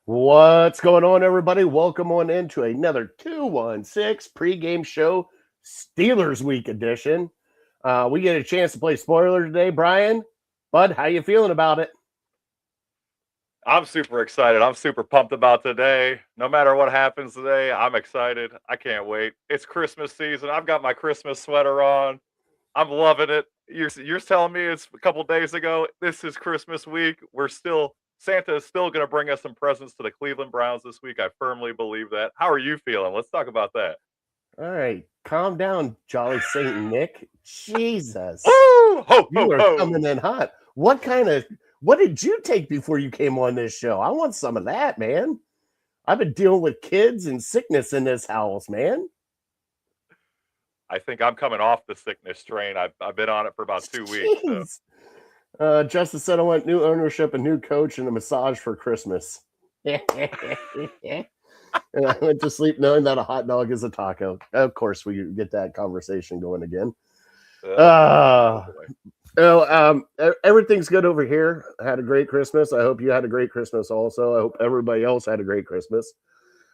What's going on, everybody? Welcome on into another 216 pregame show, Steelers Week edition. We get a chance to play spoiler today. Brian, Bud, how you feeling about it? I'm super excited. I'm super pumped about today. No matter what happens today, I'm excited. I can't wait. It's Christmas season. I've got my Christmas sweater on. I'm loving it. You're telling me it's a couple days ago. This is Christmas week. Santa is still going to bring us some presents to the Cleveland Browns this week. I firmly believe that. How are you feeling? Let's talk about that. All right, calm down, Jolly Saint Nick. Jesus, Woo! Ho, you ho, are ho. coming in hot. What did you take before you came on this show? I want some of that, man. I've been dealing with kids and sickness in this house, man. I think I'm coming off the sickness train. I've been on it for about 2 weeks. So. Justice said I want new ownership, a new coach, and a massage for Christmas. And I went to sleep knowing that a hot dog is a taco. Of course, we get that conversation going again. Everything's good over here. I had a great Christmas. I hope you had a great Christmas also. I hope everybody else had a great Christmas.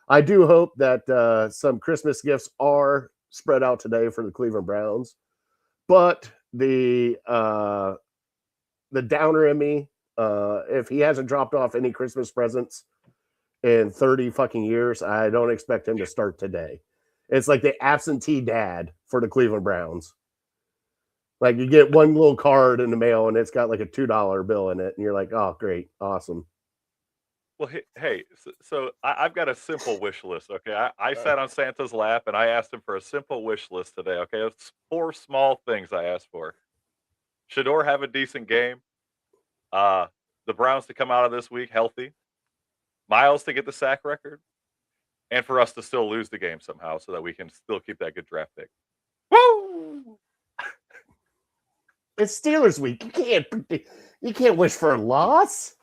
I do hope that some Christmas gifts are spread out today for the Cleveland Browns. But the downer in me, if he hasn't dropped off any Christmas presents in 30 fucking years, I don't expect him to start today. It's like the absentee dad for the Cleveland Browns. Like you get one little card in the mail and it's got like a $2 bill in it, and you're like, oh, great, awesome. Well, hey, so I've got a simple wish list, okay? I sat on Santa's lap and I asked him for a simple wish list today, okay? It's 4 small things I asked for. Shedeur have a decent game. The Browns to come out of this week healthy. Miles to get the sack record. And for us to still lose the game somehow so that we can still keep that good draft pick. Woo! It's Steelers week. You can't wish for a loss.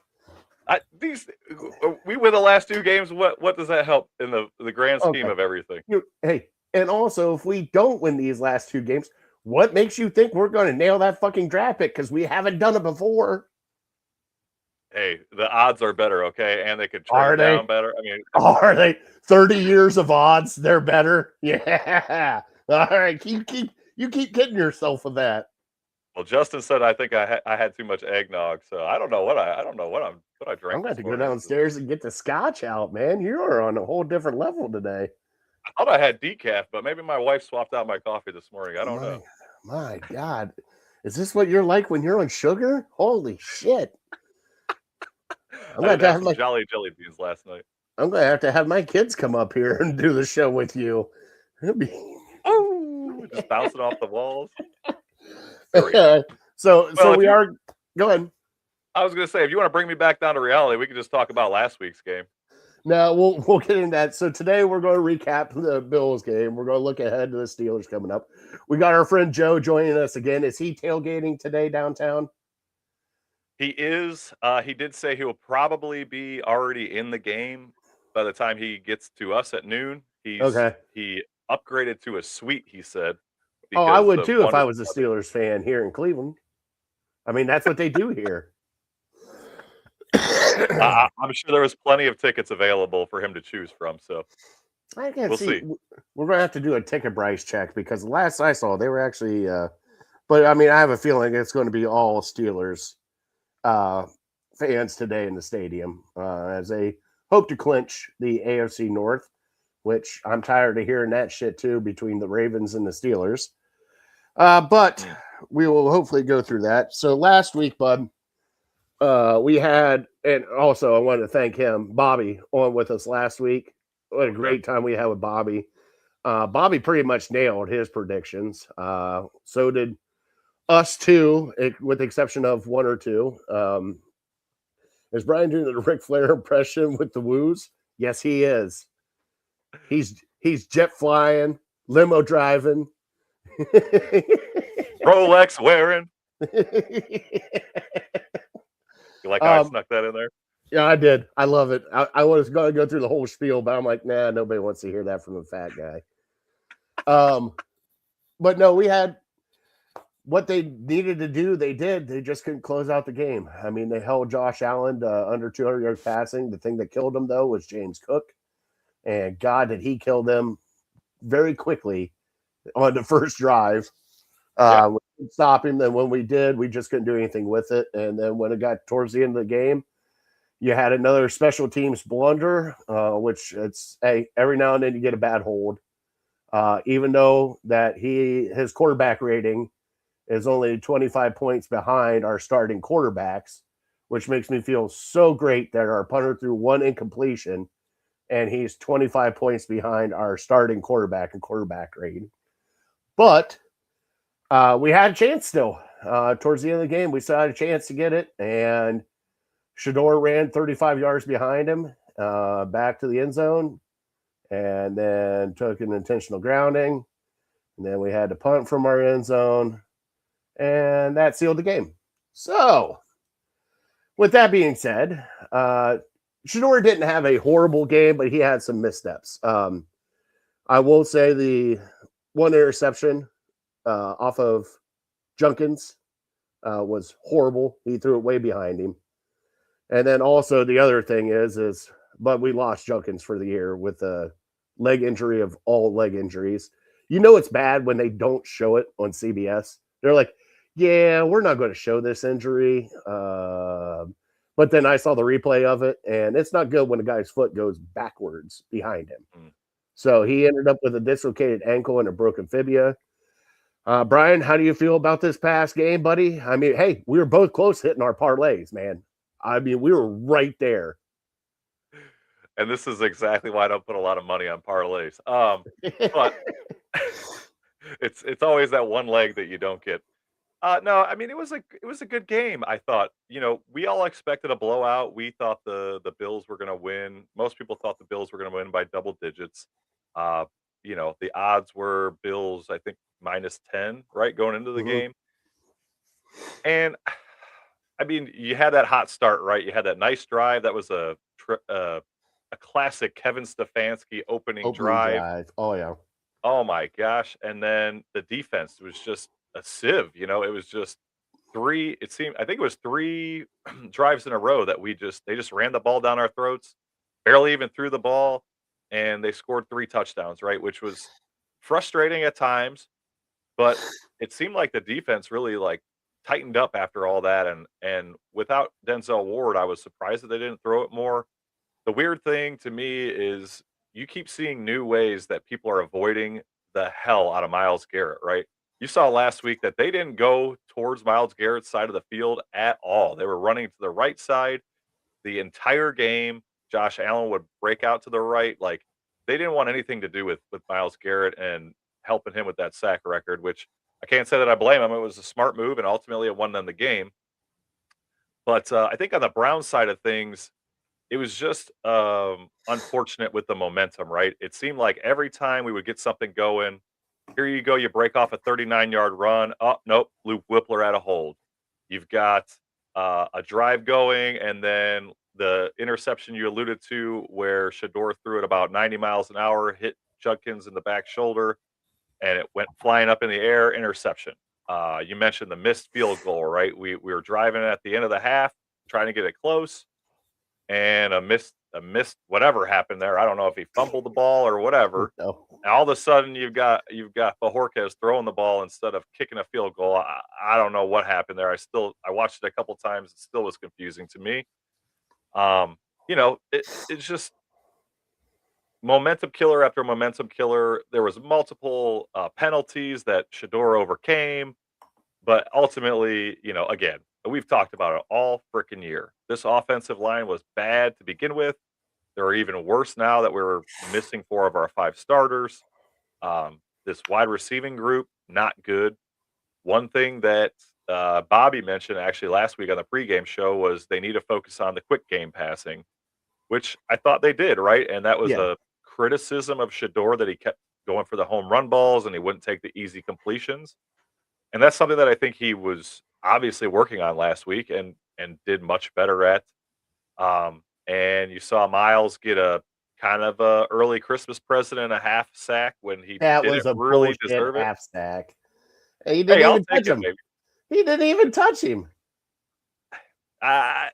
We win the last 2 games. What does that help in the grand scheme of everything? Hey, and also if we don't win these last 2 games, what makes you think we're going to nail that fucking draft pick? Because we haven't done it before. Hey, the odds are better, okay, and they could trade down better. I mean, are they 30 years of odds? They're better. Yeah. All right. You keep kidding yourself with that. Well, Justin said I think I had too much eggnog, so I don't know what I drank. I'm going to go downstairs and get the scotch out, man. You are on a whole different level today. I thought I had decaf, but maybe my wife swapped out my coffee this morning. I don't know. My God, is this what you're like when you're on sugar? Holy shit! I'm going to have some Jolly Jelly Beans last night. I'm going to have to have my kids come up here and do the show with you. Just bouncing off the walls. So we are. Go ahead. I was going to say, if you want to bring me back down to reality, we can just talk about last week's game. No, we'll get into that. So today we're going to recap the Bills game. We're going to look ahead to the Steelers coming up. We got our friend Joe joining us again. Is he tailgating today downtown? He is. He did say he will probably be already in the game by the time he gets to us at noon. He upgraded to a suite, he said. Oh, I would too if I was a Steelers fan here in Cleveland. I mean, that's what they do here. I'm sure there was plenty of tickets available for him to choose from. So we'll see. We're going to have to do a ticket price check because the last I saw, they were actually. But I mean, I have a feeling it's going to be all Steelers fans today in the stadium as they hope to clinch the AFC North, which I'm tired of hearing that shit too between the Ravens and the Steelers. But we will hopefully go through that. So last week, Bud, we had, and also I wanted to thank him, Bobby, on with us last week. What a great time we had with Bobby. Bobby pretty much nailed his predictions. So did us too, with the exception of 1 or 2. Is Brian doing the Ric Flair impression with the woos? Yes, he is. He's jet flying, limo driving, Rolex wearing. You like how I snuck that in there? Yeah, I did. I love it. I was going to go through the whole spiel, but I'm like, nah, nobody wants to hear that from a fat guy. But no, we had what they needed to do, they did. They just couldn't close out the game. I mean, they held Josh Allen to under 200 yards passing. The thing that killed him, though, was James Cook. And God, did he kill them very quickly on the first drive. We couldn't stop him. Then when we did, we just couldn't do anything with it. And then when it got towards the end of the game, you had another special teams blunder, which it's, hey, every now and then you get a bad hold. Even though that his quarterback rating is only 25 points behind our starting quarterbacks, which makes me feel so great that our punter threw one incompletion and he's 25 points behind our starting quarterback and quarterback rating. But we had a chance still. Towards the end of the game, we still had a chance to get it, and Shedeur ran 35 yards behind him back to the end zone, and then took an intentional grounding. And then we had to punt from our end zone, and that sealed the game. So, with that being said, Shedeur didn't have a horrible game, but he had some missteps. I will say the one interception off of Junkins was horrible. He threw it way behind him. And then also the other thing is, but we lost Junkins for the year with a leg injury of all leg injuries. You know it's bad when they don't show it on CBS. They're like, yeah, we're not going to show this injury. But then I saw the replay of it, and it's not good when a guy's foot goes backwards behind him. So he ended up with a dislocated ankle and a broken fibula. Brian, how do you feel about this past game, buddy? I mean, hey, we were both close hitting our parlays, man. I mean, we were right there. And this is exactly why I don't put a lot of money on parlays. But it's always that one leg that you don't get. No, I mean it was a good game. I thought, we all expected a blowout. We thought the Bills were going to win. Most people thought the Bills were going to win by double digits. The odds were Bills, I think, -10, right, going into the game. And I mean, you had that hot start, right? You had that nice drive. That was a classic Kevin Stefanski opening drive. Oh yeah. Oh my gosh! And then the defense was just a sieve. It was just three. It seemed, I think it was three drives in a row that they just ran the ball down our throats, barely even threw the ball, and they scored 3 touchdowns, right? Which was frustrating at times, but it seemed like the defense really tightened up after all that. And without Denzel Ward, I was surprised that they didn't throw it more. The weird thing to me is you keep seeing new ways that people are avoiding the hell out of Myles Garrett, right? You saw last week that they didn't go towards Myles Garrett's side of the field at all. They were running to the right side the entire game. Josh Allen would break out to the right. Like, they didn't want anything to do with Myles Garrett and helping him with that sack record, which I can't say that I blame him. It was a smart move, and ultimately it won them the game. But I think on the Browns side of things, it was just unfortunate with the momentum, right? It seemed like every time we would get something going, here you go, you break off a 39-yard run. Oh, nope, Luke Whippler at a hold. You've got a drive going, and then the interception you alluded to where Shedeur threw it about 90 miles an hour, hit Judkins in the back shoulder, and it went flying up in the air, interception. You mentioned the missed field goal, right? We were driving at the end of the half, trying to get it close, and a missed whatever happened there. I don't know if he fumbled the ball or whatever. No. And all of a sudden you've got Bojorquez throwing the ball instead of kicking a field goal. I don't know what happened there. I watched it a couple times. It still was confusing to me. It's just momentum killer after momentum killer. There was multiple penalties that Shedeur overcame, but ultimately, again, we've talked about it all freaking year. This offensive line was bad to begin with. They're even worse now that we're missing 4 of our 5 starters. This wide receiving group, not good. One thing that Bobby mentioned actually last week on the pregame show was they need to focus on the quick game passing, which I thought they did, right? And that was a criticism of Shedeur, that he kept going for the home run balls and he wouldn't take the easy completions. And that's something that I think he was obviously working on last week and did much better at. And you saw Myles get a kind of a early Christmas present and a half sack when he that was a really deserve it. Half sack. He didn't I'll even take touch it, him. baby. He didn't even touch him. I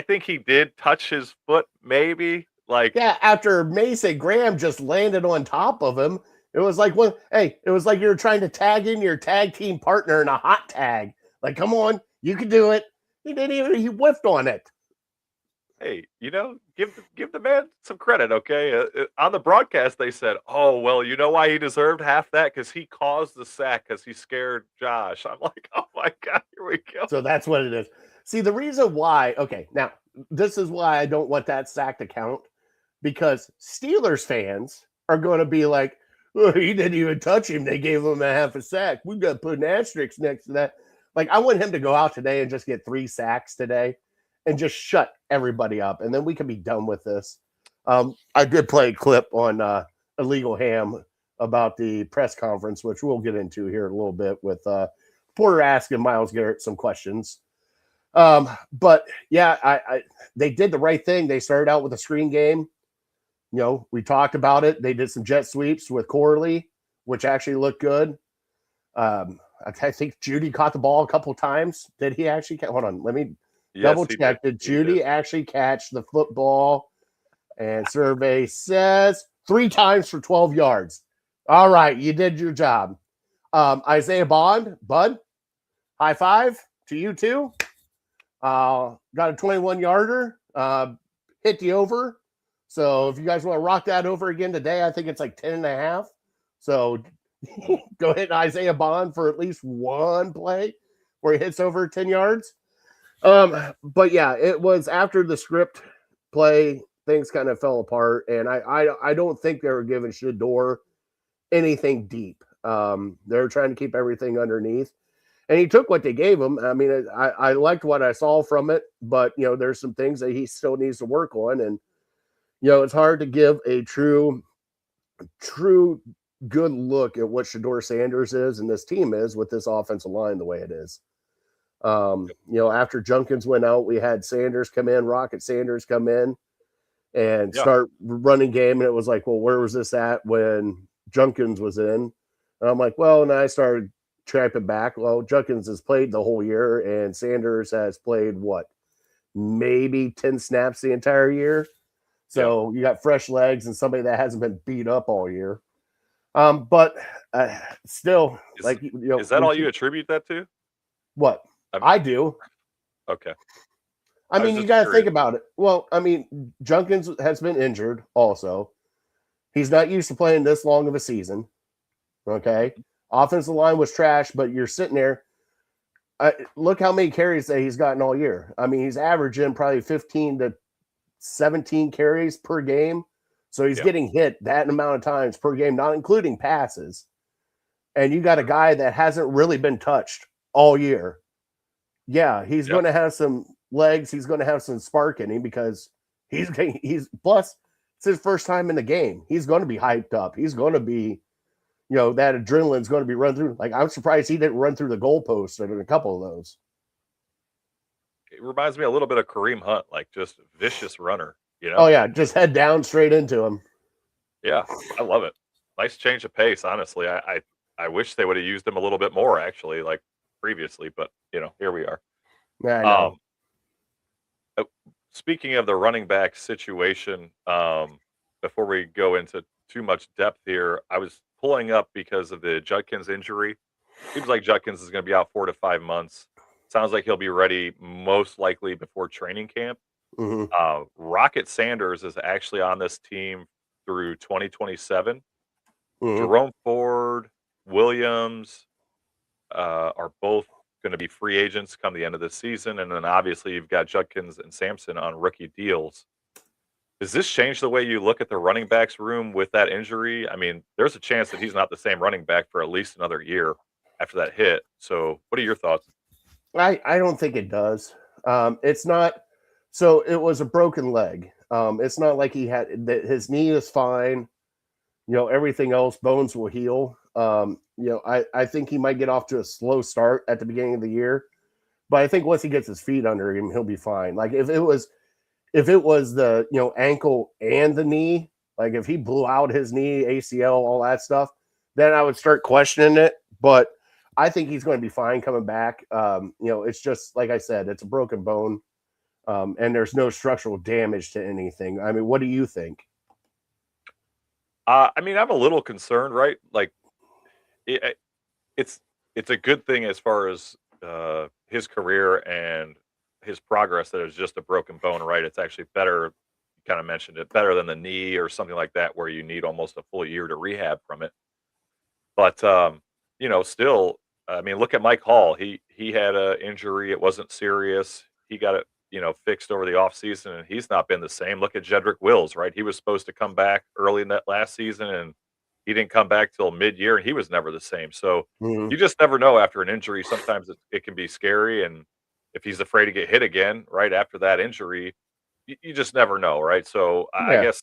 think he did touch his foot, maybe. Like, yeah, after Mason Graham just landed on top of him, it was like, well, hey, it was like you were trying to tag in your tag team partner in a hot tag. Like, come on, you can do it. He didn't even. He whiffed on it. hey, give the man some credit, okay? On the broadcast, they said, "Oh, well, you know why he deserved half that? Because he caused the sack because he scared Josh." I'm like, "Oh my god, here we go." So that's what it is. See, the reason why. Okay, now this is why I don't want that sack to count, because Steelers fans are going to be like, oh, he didn't even touch him. They gave him a half a sack. We've got to put an asterisk next to that. Like, I want him to go out today and just get 3 sacks today and just shut everybody up. And then we can be done with this. I did play a clip on Illegal Ham about the press conference, which we'll get into here in a little bit with Porter asking Myles Garrett some questions. But yeah, they did the right thing. They started out with a screen game. You know, we talked about it. They did some jet sweeps with Corley, which actually looked good. I think Judy caught the ball a couple times. Did he actually? Hold on, let me double check. Did Judy actually catch the football? And survey says 3 times for 12 yards. All right, you did your job. Isaiah Bond, bud, high five to you too. Got a 21-yarder. Hit the over. So if you guys want to rock that over again today, I think it's like 10.5. So go hit Isaiah Bond for at least one play where he hits over 10 yards. But yeah, it was after the script play, things kind of fell apart, and I don't think they were giving Shedeur anything deep. They were trying to keep everything underneath, and he took what they gave him. I mean, I liked what I saw from it, but you know, there's some things that he still needs to work on, and you know, it's hard to give a true good look at what Shedeur Sanders is and this team is with this offensive line the way it is. You know, after Junkins went out, we had Sanders come in, Rocket Sanders come in and start running game. And it was like, well, where was this at when Junkins was in? And I'm like, well, and I started trapping back. Well, Junkins has played the whole year and Sanders has played what? Maybe 10 snaps the entire year. So you got fresh legs and somebody that hasn't been beat up all year. But still, like, you know, is that all you attribute that to? What? I do. Okay. I mean, you got to think about it. Well, I mean, Junkins has been injured also. He's not used to playing this long of a season. Okay. Offensive line was trash, but you're sitting there. Look how many carries that he's gotten all year. I mean, he's averaging probably 15 to 17 carries per game. So he's getting hit that amount of times per game, not including passes. And you got a guy that hasn't really been touched all year. Yeah, he's going to have some legs. He's going to have some spark in him because he's plus it's his first time in the game. He's going to be hyped up. He's going to be, you know, that adrenaline's going to be run through. Like, I'm surprised he didn't run through the goalpost in a couple of those. It reminds me a little bit of Kareem Hunt, like just vicious runner, you know? Oh, yeah, just head down straight into him. Yeah, I love it. Nice change of pace, honestly. I wish they would have used him a little bit more, actually, like previously, but, you know, here we are. Yeah, I know. Speaking of the running back situation, before we go into too much depth here, I was pulling up because of the Judkins injury. Seems like Judkins is going to be out 4 to 5 months. Sounds like he'll be ready most likely before training camp. Mm-hmm. Rocket Sanders is actually on this team through 2027. Mm-hmm. Jerome Ford, Williams are both going to be free agents come the end of the season. And then obviously you've got Judkins and Sampson on rookie deals. Does this change the way you look at the running backs room with that injury? I mean, there's a chance that he's not the same running back for at least another year after that hit. So what are your thoughts? I don't think it does. It's not. So it was a broken leg. It's not like he had that. His knee is fine. You know, everything else, bones will heal. You know, I think he might get off to a slow start at the beginning of the year, but I think once he gets his feet under him, he'll be fine. Like if it was the, you know, ankle and the knee, like if he blew out his knee, ACL, all that stuff, then I would start questioning it. But I think he's going to be fine coming back. It's just like I said, it's a broken bone, and there's no structural damage to anything. I mean, what do you think? I mean, I'm a little concerned, right? Like, it, it's it's a good thing as far as his career and his progress that it's just a broken bone, right? It's actually better. You kind of mentioned it, better than the knee or something like that, where you need almost a full year to rehab from it. But still, I mean, look at Mike Hall. He had a injury. It wasn't serious. He got it, fixed over the offseason, and he's not been the same. Look at Jedrick Wills, right? He was supposed to come back early in that last season, and he didn't come back till mid-year, and he was never the same. So Mm-hmm. you just never know after an injury. Sometimes it can be scary, and if he's afraid to get hit again right after that injury, you just never know, right? So I Yeah. guess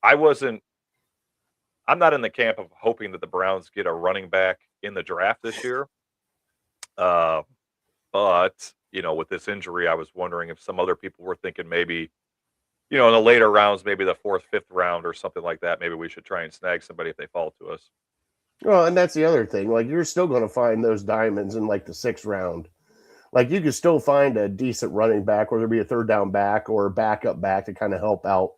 I wasn't I'm not in the camp of hoping that the Browns get a running back in the draft this year. Uh, but with this injury, I was wondering if some other people were thinking maybe, in the later rounds, maybe the fourth, fifth round or something like that. Maybe we should try and snag somebody if they fall to us. Well, and that's the other thing. Like, you're still going to find those diamonds in like the 6th round. Like, you can still find a decent running back, whether it be a third down back or a backup back to kind of help out.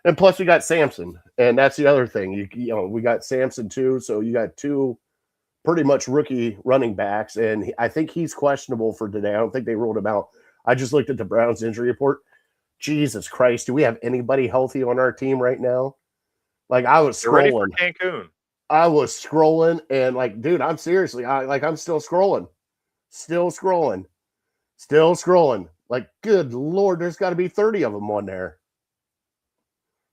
And plus, we got Samson, and that's the other thing. We got Samson too, so you got 2 pretty much rookie running backs, and I think he's questionable for today. I don't think they ruled him out. I just looked at the Browns injury report. Jesus Christ, do we have anybody healthy on our team right now? Like, I was They're ready for scrolling. Cancun. I was scrolling, and like, dude, I'm seriously, I'm still scrolling. Like, good Lord, there's got to be 30 of them on there.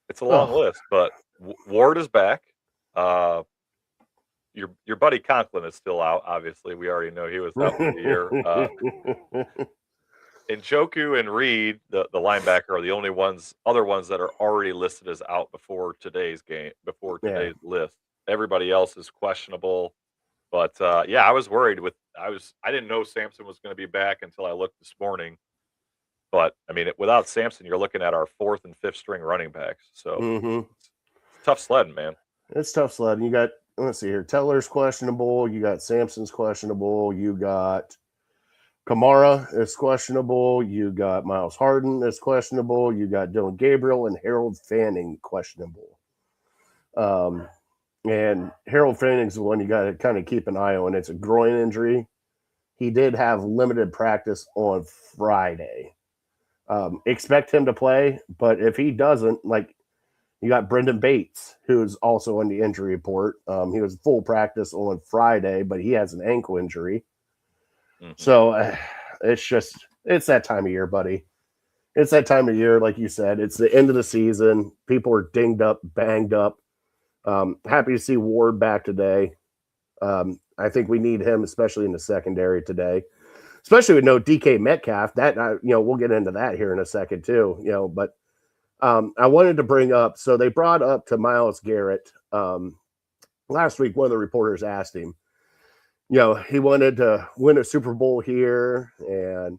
It's a long list, but Ward is back. Your buddy Conklin is still out. Obviously, we already know he was out for the year. And Njoku and Reed, the linebacker, are the only other ones that are already listed as out before today's list. Everybody else is questionable. But I was worried I didn't know Samson was going to be back until I looked this morning. But I mean, without Samson, you're looking at our 4th and 5th string running backs. So it's tough sledding, man. It's tough sledding. You got, let's see here, Teller's questionable. You got Samson's questionable. You got Kamara is questionable. You got Miles Harden is questionable. You got Dylan Gabriel and Harold Fanning questionable. And Harold Fanning's the one you got to kind of keep an eye on. It's a groin injury. He did have limited practice on Friday. Expect him to play, but if he doesn't, like, you got Brendan Bates, who's also on the injury report. He was full practice on Friday, but he has an ankle injury. Mm-hmm. So it's that time of year, buddy. It's that time of year, like you said. It's the end of the season. People are dinged up, banged up. Happy to see Ward back today. I think we need him, especially in the secondary today. Especially with no DK Metcalf. That we'll get into that here in a second too. But I wanted to bring up. So they brought up to Myles Garrett last week. One of the reporters asked him. He wanted to win a Super Bowl here, and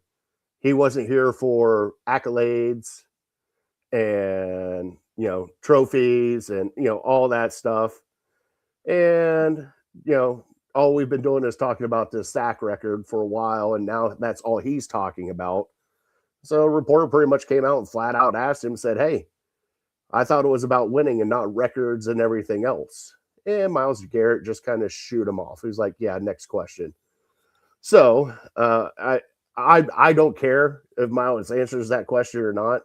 he wasn't here for accolades and trophies and all that stuff. And all we've been doing is talking about this sack record for a while, and now that's all he's talking about. So a reporter pretty much came out and flat out asked him, said, "Hey, I thought it was about winning and not records and everything else." And Myles Garrett just kind of shoot him off. He was like, "Yeah, next question." So I don't care if Myles answers that question or not,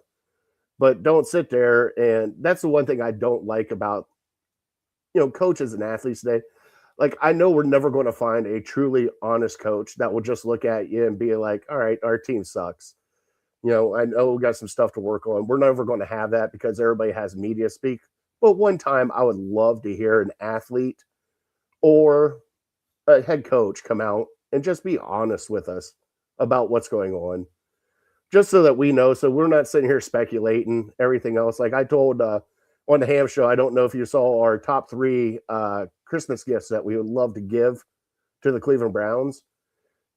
but don't sit there. And that's the one thing I don't like about coaches and athletes today. Like, I know we're never going to find a truly honest coach that will just look at you and be like, "All right, our team sucks. I know we got some stuff to work on." We're never going to have that because everybody has media speak. But one time I would love to hear an athlete or a head coach come out and just be honest with us about what's going on, just so that we know. So we're not sitting here speculating everything else. Like I told on the Ham Show, I don't know if you saw our top 3 Christmas gifts that we would love to give to the Cleveland Browns.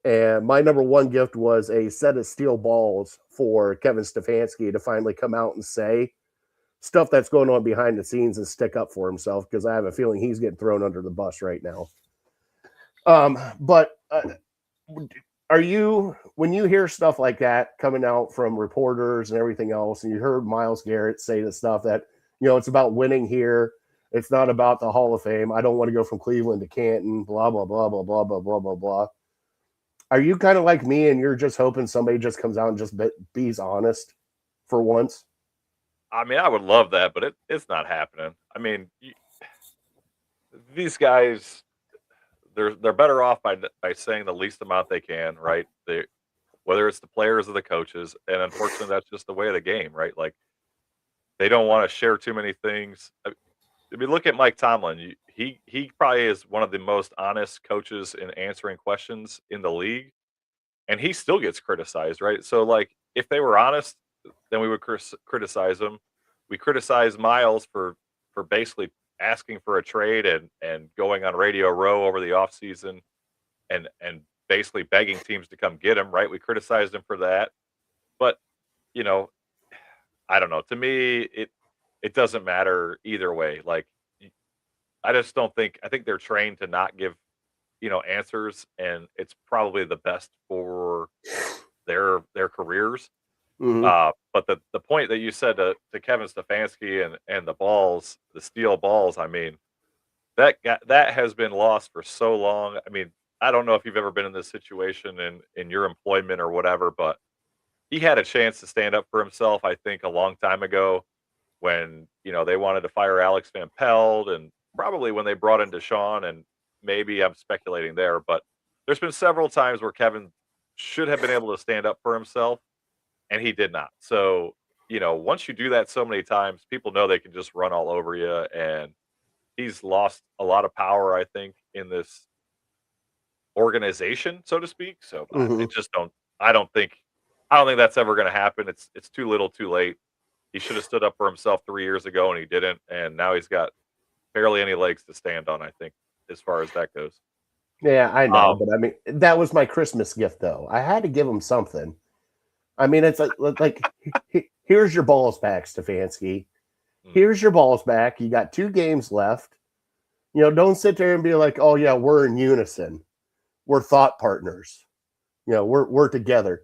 And my number 1 gift was a set of steel balls for Kevin Stefanski to finally come out and say stuff that's going on behind the scenes and stick up for himself, because I have a feeling he's getting thrown under the bus right now. But are you, when you hear stuff like that coming out from reporters and everything else, and you heard Myles Garrett say the stuff that, it's about winning here, it's not about the Hall of Fame. I don't want to go from Cleveland to Canton, blah, blah, blah, blah, blah, blah, blah, blah, blah. Are you kind of like me and you're just hoping somebody just comes out and just be's honest for once? I mean, I would love that, but it's not happening. I mean, these guys, they're better off by saying the least amount they can, right? Whether it's the players or the coaches, and unfortunately, that's just the way of the game, right? Like they don't want to share too many things. If you look at Mike Tomlin, he probably is one of the most honest coaches in answering questions in the league, and he still gets criticized, right? So, like, if they were honest, then we would criticize him. We criticize Myles for basically asking for a trade and going on Radio Row over the offseason and basically begging teams to come get him, right? We criticized him for that. But, you know, I don't know. To me, it doesn't matter either way. Like, I just don't think. I think they're trained to not give, answers, and it's probably the best for their careers. Mm-hmm. But the point that you said to Kevin Stefanski and the balls, the steel balls, I mean, that has been lost for so long. I mean, I don't know if you've ever been in this situation in your employment or whatever, but he had a chance to stand up for himself, I think, a long time ago when, they wanted to fire Alex Van Pelt and probably when they brought in Deshaun, and maybe I'm speculating there, but there's been several times where Kevin should have been able to stand up for himself and he did not. So, once you do that so many times, people know they can just run all over you, and he's lost a lot of power, I think, in this organization, so to speak. So I Mm-hmm. just don't. I don't think that's ever going to happen. It's too little, too late. He should have stood up for himself 3 years ago, and he didn't. And now he's got barely any legs to stand on, I think, as far as that goes. Yeah, I know, Um, but I mean, that was my Christmas gift, though. I had to give him something. I mean, it's like here's your balls back, Stefanski. mm, Here's your balls back. You got 2 games left. Don't sit there and be like, oh yeah, we're in unison. We're thought partners. We're together.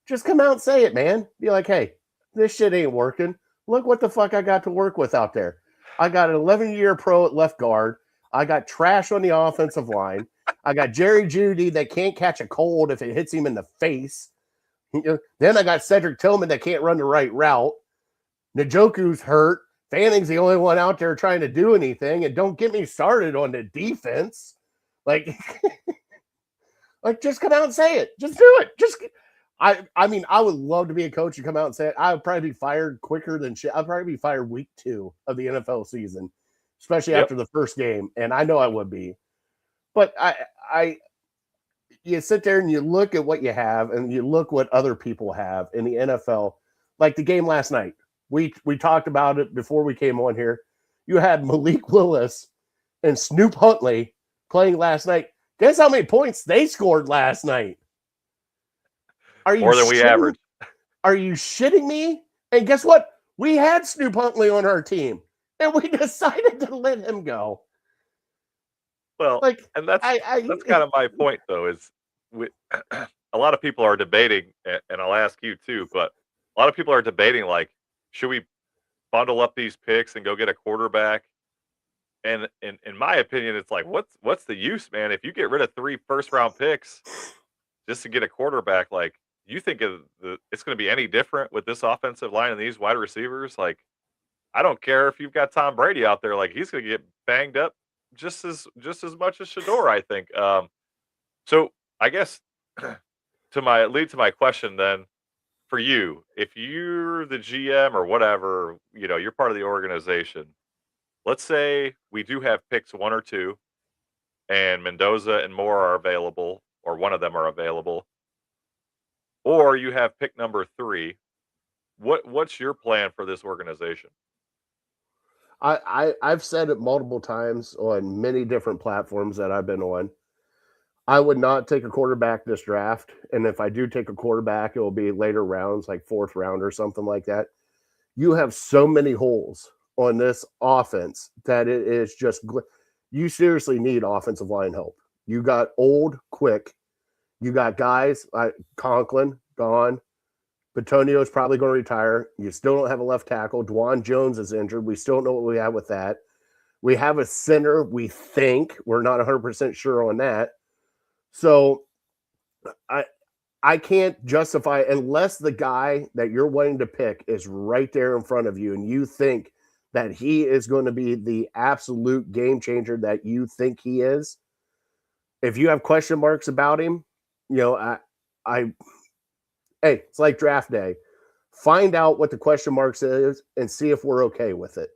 Just come out and say it, man. Be like, hey, this shit ain't working. Look what the fuck I got to work with out there. I got an 11-year pro at left guard. I got trash on the offensive line. I got Jerry Jeudy that can't catch a cold if it hits him in the face. Then I got Cedric Tillman that can't run the right route. Njoku's hurt. Fanning's the only one out there trying to do anything. And don't get me started on the defense. Like, just come out and say it. Just do it. I mean, I would love to be a coach and come out and say it. I would probably be fired quicker than shit. I'd probably be fired week 2 of the NFL season, especially yep. after the first game. And I know I would be. But you sit there and you look at what you have and you look what other people have in the NFL, like the game last night. We talked about it before we came on here. You had Malik Willis and Snoop Huntley playing last night. Guess how many points they scored last night? Are you More than we average. Are you shitting me? And guess what? We had Snoop Huntley on our team, and we decided to let him go. Well, Like, and that's kind of my point, though. Is we, a lot of people are debating, and I'll ask you too. But a lot of people are debating, like, should we bundle up these picks and go get a quarterback? And in my opinion, it's like, what's the use, man? If you get rid of 3 first-round picks just to get a quarterback, like, you think it's going to be any different with this offensive line and these wide receivers? Like, I don't care if you've got Tom Brady out there; like, he's going to get banged up just as much as Shador, I think. So I guess to my question then, for you, if you're the GM or whatever, you're part of the organization. Let's say we do have picks 1 or 2, and Mendoza and Moore are available, or one of them are available, or you have pick number 3. What's your plan for this organization? I've said it multiple times on many different platforms that I've been on. I would not take a quarterback this draft, and if I do take a quarterback, it will be later rounds, like 4th round or something like that. You have so many holes on this offense that it is just you seriously need offensive line help. You got old, quick. You got guys like Conklin gone. Petonio is probably going to retire. You still don't have a left tackle. Dwan Jones is injured. We still don't know what we have with that. We have a center, we think. We're not 100% sure on that. So I can't justify unless the guy that you're wanting to pick is right there in front of you and you think that he is going to be the absolute game changer that you think he is. If you have question marks about him, hey, it's like draft day. Find out what the question marks is and see if we're okay with it.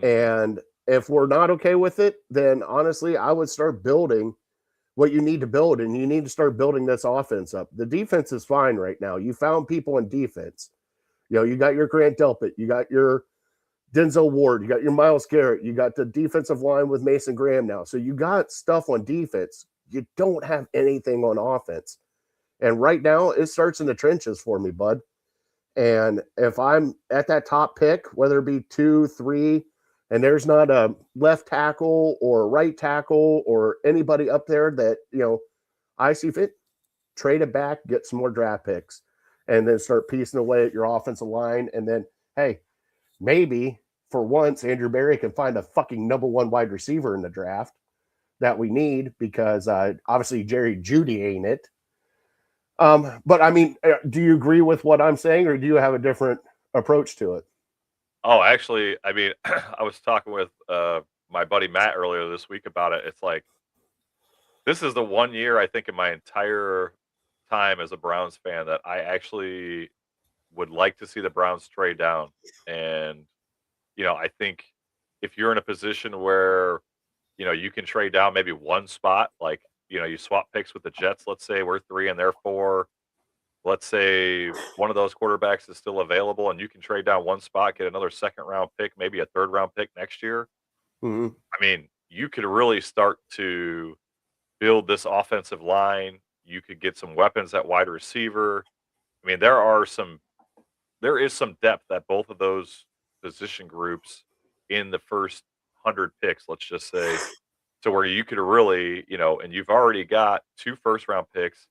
And if we're not okay with it, then honestly, I would start building what you need to build, and you need to start building this offense up. The defense is fine right now. You found people in defense. You got your Grant Delpit, you got your Denzel Ward, you got your Myles Garrett, you got the defensive line with Mason Graham now. So you got stuff on defense. You don't have anything on offense. And right now, it starts in the trenches for me, bud. And if I'm at that top pick, whether it be 2, 3, and there's not a left tackle or a right tackle or anybody up there that, I see fit, trade it back, get some more draft picks, and then start piecing away at your offensive line. And then, hey, maybe for once, Andrew Berry can find a fucking number 1 wide receiver in the draft that we need because obviously Jerry Jeudy ain't it. But I mean, do you agree with what I'm saying, or do you have a different approach to it? Oh, actually, I mean, I was talking with my buddy Matt earlier this week about it. It's like, this is the one year I think in my entire time as a Browns fan that I actually would like to see the Browns trade down. And, I think if you're in a position where, you can trade down maybe one spot, like, you swap picks with the Jets, let's say we're 3 and they're 4. Let's say one of those quarterbacks is still available and you can trade down one spot, get another second-round pick, maybe a third-round pick next year. Mm-hmm. I mean, you could really start to build this offensive line. You could get some weapons at wide receiver. I mean, there is some depth at both of those position groups in the first 100 picks, let's just say, to where you could really, and you've already got 2 first-round picks.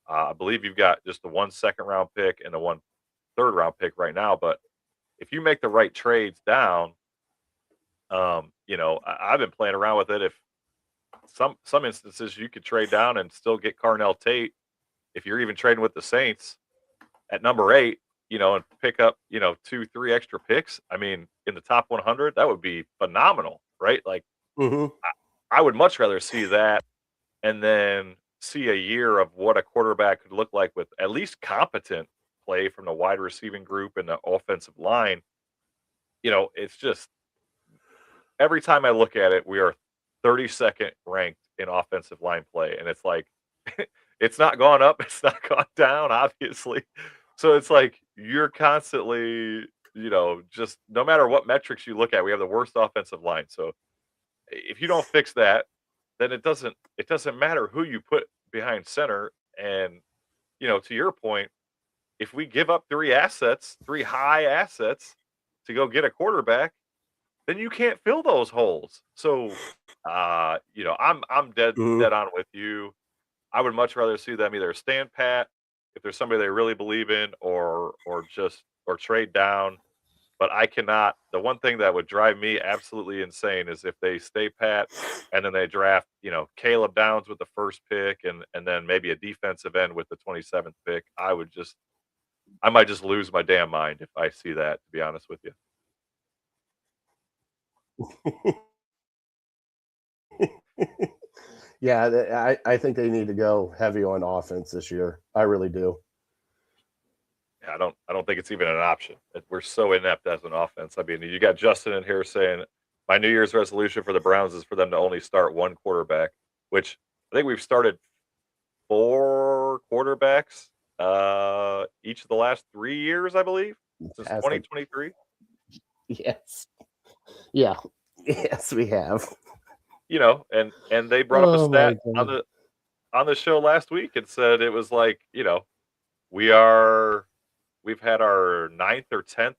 I believe you've got just the 1 second-round pick and the 1 third-round pick right now. But if you make the right trades down, I've been playing around with it. If some instances you could trade down and still get Carnell Tate, if you're even trading with the Saints at number 8, and pick up, 2, 3 extra picks. I mean, in the top 100, that would be phenomenal, right? Like, I would much rather see that and then see a year of what a quarterback could look like with at least competent play from the wide receiving group and the offensive line. It's just every time I look at it, we are 32nd ranked in offensive line play. And it's like, it's not gone up. It's not gone down, obviously. So it's like, you're constantly, just no matter what metrics you look at, we have the worst offensive line. So if you don't fix that, then it doesn't matter who you put behind center. And, to your point, if we give up 3 high assets to go get a quarterback, then you can't fill those holes. So, I'm dead on with you. I would much rather see them either stand pat if there's somebody they really believe in, or trade down. But I cannot. The one thing that would drive me absolutely insane is if they stay pat and then they draft, Caleb Downs with the first pick and then maybe a defensive end with the 27th pick. I might just lose my damn mind if I see that, to be honest with you. Yeah, I think they need to go heavy on offense this year. I really do. I don't think it's even an option. We're so inept as an offense. I mean, you got Justin in here saying my New Year's resolution for the Browns is for them to only start 1 quarterback, which I think we've started 4 quarterbacks each of the last 3 years, I believe, since 2023. Yes. Yeah. Yes, we have. And they brought up a stat on the show last week and said it was like, we've had our 9th or 10th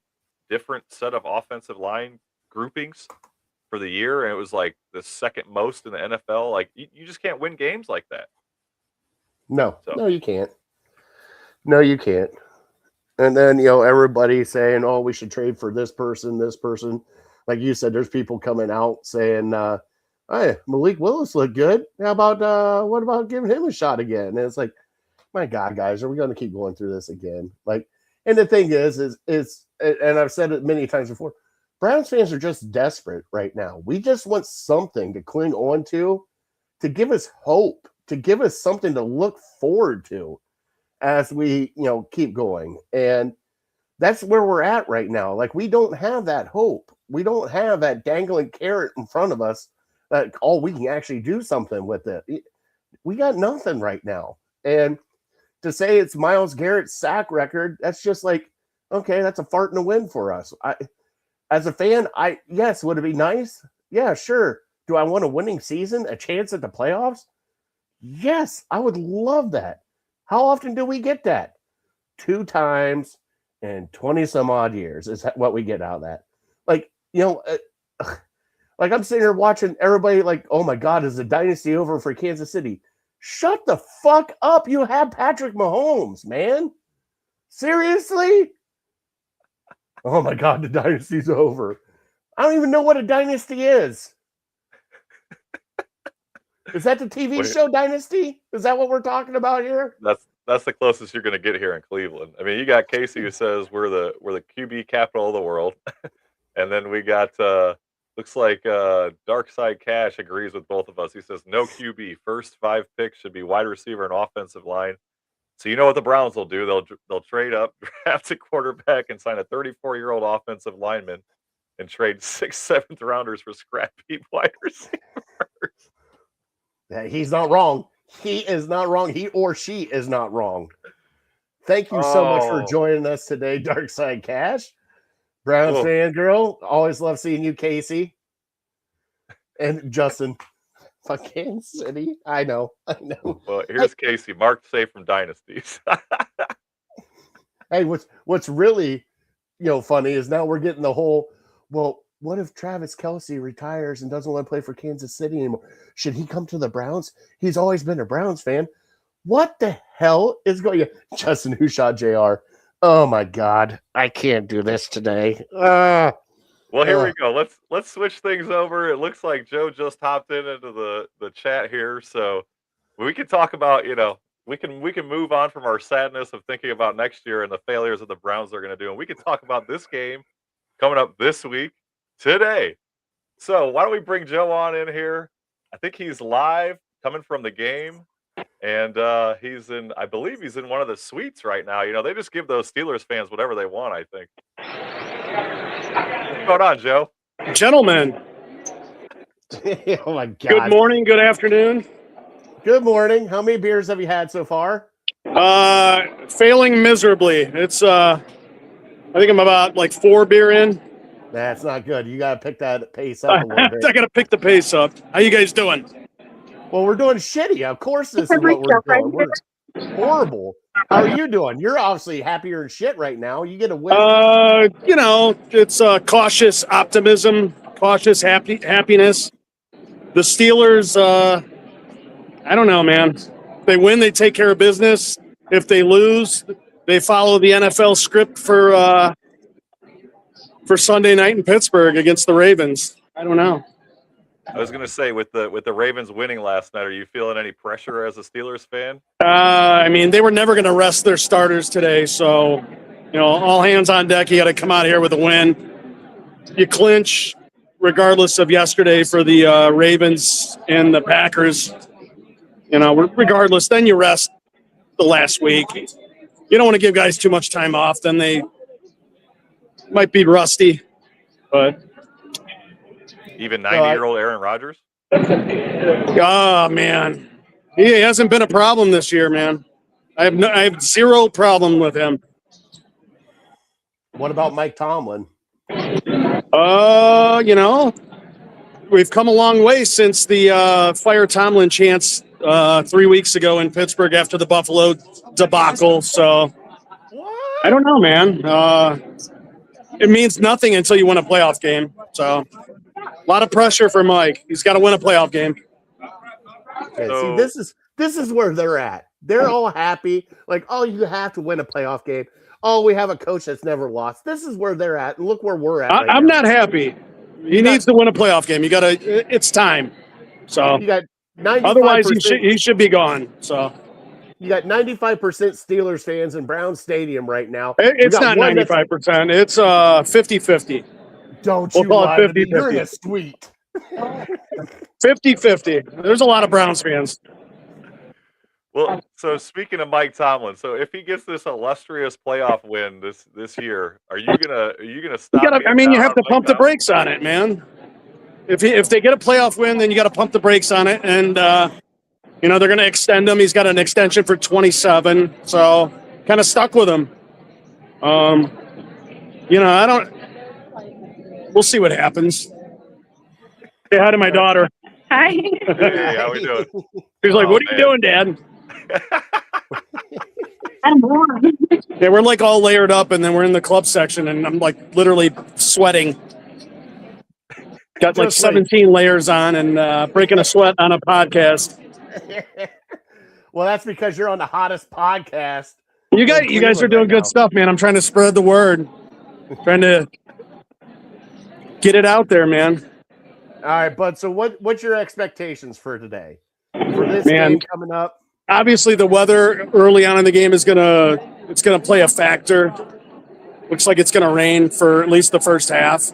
different set of offensive line groupings for the year, and it was like the second most in the NFL. Like you just can't win games like that. No, you can't. No, you can't. And then, everybody saying, oh, we should trade for this person. Like you said, there's people coming out saying, hey, Malik Willis looked good. How about, what about giving him a shot again? And it's like, my God, guys, are we going to keep going through this again? Like, and the thing is, and I've said it many times before, Browns fans are just desperate right now. We just want something to cling on to give us hope, to give us something to look forward to as we, keep going. And that's where we're at right now. Like, we don't have that hope. We don't have that dangling carrot in front of us that, we can actually do something with it. We got nothing right now. And to say it's Myles Garrett's sack record, that's just like, okay, that's a fart in the wind for us. As a fan, yes, would it be nice? Yeah, sure. Do I want a winning season, a chance at the playoffs? Yes, I would love that. How often do we get that? 2 times in 20 some odd years is what we get out of that. Like, like I'm sitting here watching everybody like, oh my God, is the dynasty over for Kansas City? Shut the fuck up. You have Patrick Mahomes, man. Seriously? Oh my God, the dynasty's over. I don't even know what a dynasty is. Is that the TV show Dynasty? Is that what we're talking about here? That's the closest you're going to get here in Cleveland. I mean, you got Casey who says we're the QB capital of the world, and then we got looks like Dark Side Cash agrees with both of us. He says no QB. First 5 picks should be wide receiver and offensive line. So you know what the Browns will do? They'll trade up, draft a quarterback, and sign a 34-year-old offensive lineman, and trade 6 7th-rounders for scrappy wide receivers. He's not wrong. He is not wrong. He or she is not wrong. Thank you so much for joining us today, Dark Side Cash. Browns fan girl. Always love seeing you, Casey. And Justin. Fucking City. I know. Well, here's Casey. Mark safe from dynasties. Hey, what's really funny is now we're getting the whole, well, what if Travis Kelce retires and doesn't want to play for Kansas City anymore? Should he come to the Browns? He's always been a Browns fan. What the hell is going on? Justin, who shot JR? Oh my God. I can't do this today. Well, here we go. Let's switch things over. It looks like Joe just hopped into the chat here, so we can talk about, we can move on from our sadness of thinking about next year and the failures that the Browns are going to do, and we can talk about this game coming up this week today. So why don't we bring Joe on in here? I think he's live coming from the game, and I believe he's in one of the suites right now. They just give those Steelers fans whatever they want, I think. What's going on, Joe? Gentlemen. Oh my God. Good morning, good afternoon. Good morning. How many beers have you had so far? Failing miserably. It's I think I'm about like 4 beer in. That's not good. You gotta pick that pace up a little bit. I gotta pick the pace up. How you guys doing? Well, we're doing shitty. Of course this is what we're doing. We're horrible. How are you doing? You're obviously happier than shit right now. You get a win. It's cautious optimism, cautious happiness. The Steelers, I don't know, man. If they win, they take care of business. If they lose, they follow the NFL script for Sunday night in Pittsburgh against the Ravens. I don't know. I was gonna say with the Ravens winning last night, are you feeling any pressure as a Steelers fan? I mean, they were never going to rest their starters today, so all hands on deck. You got to come out here with a win. You clinch, regardless of yesterday for the Ravens and the Packers. Regardless, then you rest the last week. You don't want to give guys too much time off, then they might be rusty, but. Even 90-year-old Aaron Rodgers? Oh, man. He hasn't been a problem this year, man. I have zero problem with him. What about Mike Tomlin? We've come a long way since the fire Tomlin chants 3 weeks ago in Pittsburgh after the Buffalo debacle. So I don't know, man. It means nothing until you win a playoff game. So A lot of pressure for Mike. He's got to win a playoff game. Okay, So- see, this is where they're at. They're all happy. Like, oh, you have to win a playoff game. Oh, we have a coach that's never lost. This is where they're at. And look where we're at. Right I'm now. not happy. He needs to win a playoff game. You got to. It's time. So You got 95%, otherwise, he should be gone. So you got 95% Steelers fans in Brown Stadium right now. it's We got not one that's- 95%. It's 50-50. Don't We'll you call it lie to me. 50-50. You're in a suite. 50-50. There's a lot of Browns fans. Well, so speaking of Mike Tomlin, so if he gets this illustrious playoff win this year, are you gonna stop? You have to pump the brakes on it, man. If they get a playoff win, then you got to pump the brakes on it, and they're going to extend him. He's got an extension for 27, so kind of stuck with him. I don't. We'll see what happens. Say hi to my daughter. Hi. Hey, how we doing? She's like, Oh, "What are you doing, Dad?" I'm warm. Yeah, we're like all layered up, and then we're in the club section, and I'm like literally sweating. Got like Just like- 17 layers on, and breaking a sweat on a podcast. Well, that's because you're on the hottest podcast. You guys are doing good stuff, man. I'm trying to spread the word, trying to get it out there, man. All right, bud. So what's your expectations for today? For this Man. game coming up? Obviously, the weather early on in the game is gonna play a factor. Looks like it's gonna rain for at least the first half.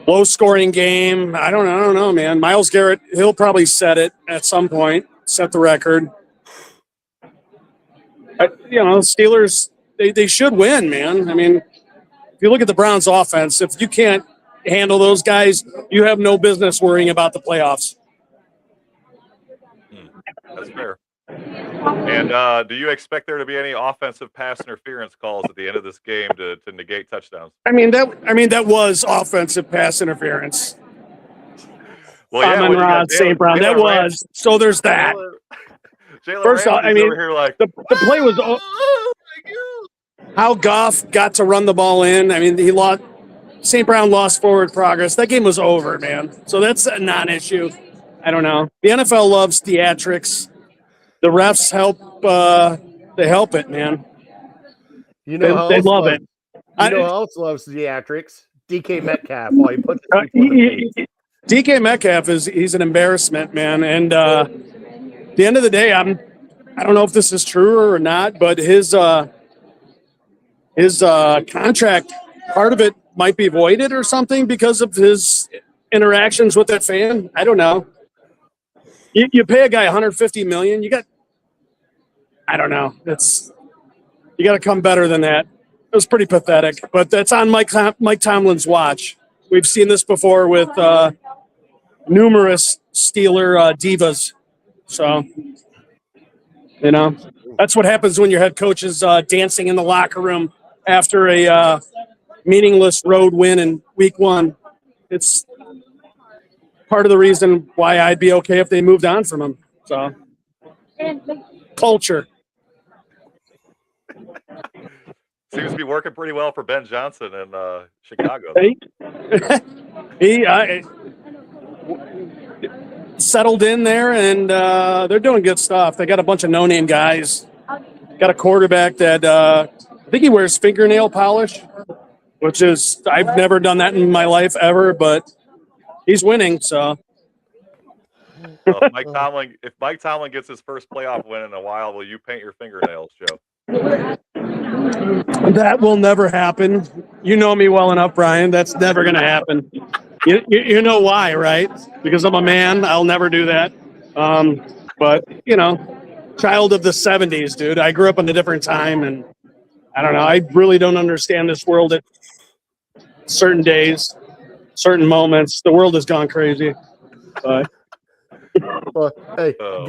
Low scoring game. I don't know, man. Myles Garrett, he'll probably set it at some point, set the record. Steelers, they should win, man. I mean, if you look at the Browns offense, if you can't handle those guys, you have no business worrying about the playoffs. That's fair. And do you expect there to be any offensive pass interference calls at the end of this game to negate touchdowns? I mean that was offensive pass interference. Well, yeah, Amon Ra St. Brown. That was. So there's that. First off, I mean, over here like The play was how Goff got to run the ball in. I mean, St. Brown lost forward progress. That game was over, man. So that's a non-issue. I don't know. The NFL loves theatrics. The refs help. They help it, man. You know They love it. You know who else loves theatrics? DK Metcalf. While he puts it DK Metcalf he's an embarrassment, man. And at the end of the day, I don't know if this is true or not, but his contract, part of it might be voided or something because of his interactions with that fan. I don't know. You pay a guy $150 million. I don't know. You got to come better than that. It was pretty pathetic, but that's on Mike Tomlin's watch. We've seen this before with numerous Steeler divas. So, that's what happens when your head coach is dancing in the locker room after a meaningless road win in week 1. It's part of the reason why I'd be okay if they moved on from him. So, culture. seems to be working pretty well for Ben Johnson in Chicago. He settled in there, and they're doing good stuff. They got a bunch of no-name guys. Got a quarterback that I think he wears fingernail polish, which is I've never done that in my life ever, but he's winning. So Well, if Mike Tomlin gets his first playoff win in a while, will you paint your fingernails, Joe? that will never happen. You know me well enough, Brian. That's never going to happen. You know why, right? Because I'm a man. I'll never do that. But, child of the 70s, dude. I grew up in a different time, and I don't know. I really don't understand this world at certain days, certain moments. The world has gone crazy. But Well, hey, Oh,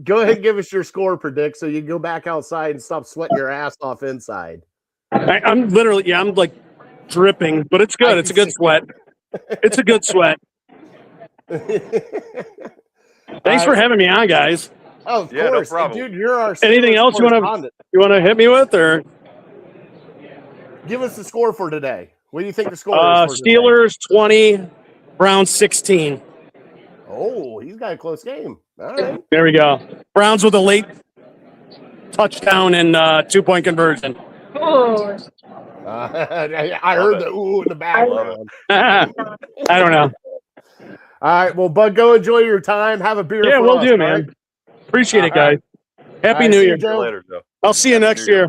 go ahead and give us your score predict so you can go back outside and stop sweating your ass off inside. I'm literally, I'm like dripping, but it's good. It's a good sweat. It's a good sweat. Thanks for having me on, guys. Oh, of Yeah, no course. problem. Dude, you're our Anything Steelers else you want correspondent. to hit me with, or Give us the score for today. What do you think the score is? Steelers 20, Browns 16. Oh, he's got a close game. All right. There we go. Browns with a late touchdown and 2-point conversion. I heard the ooh in the background. I don't know. All right. Well, Bud, go enjoy your time. Have a beer. Yeah, for we'll us, do, all man. right? Appreciate it, guys. Happy right, New see Year. you, Joe. Later, Joe. I'll see you next year.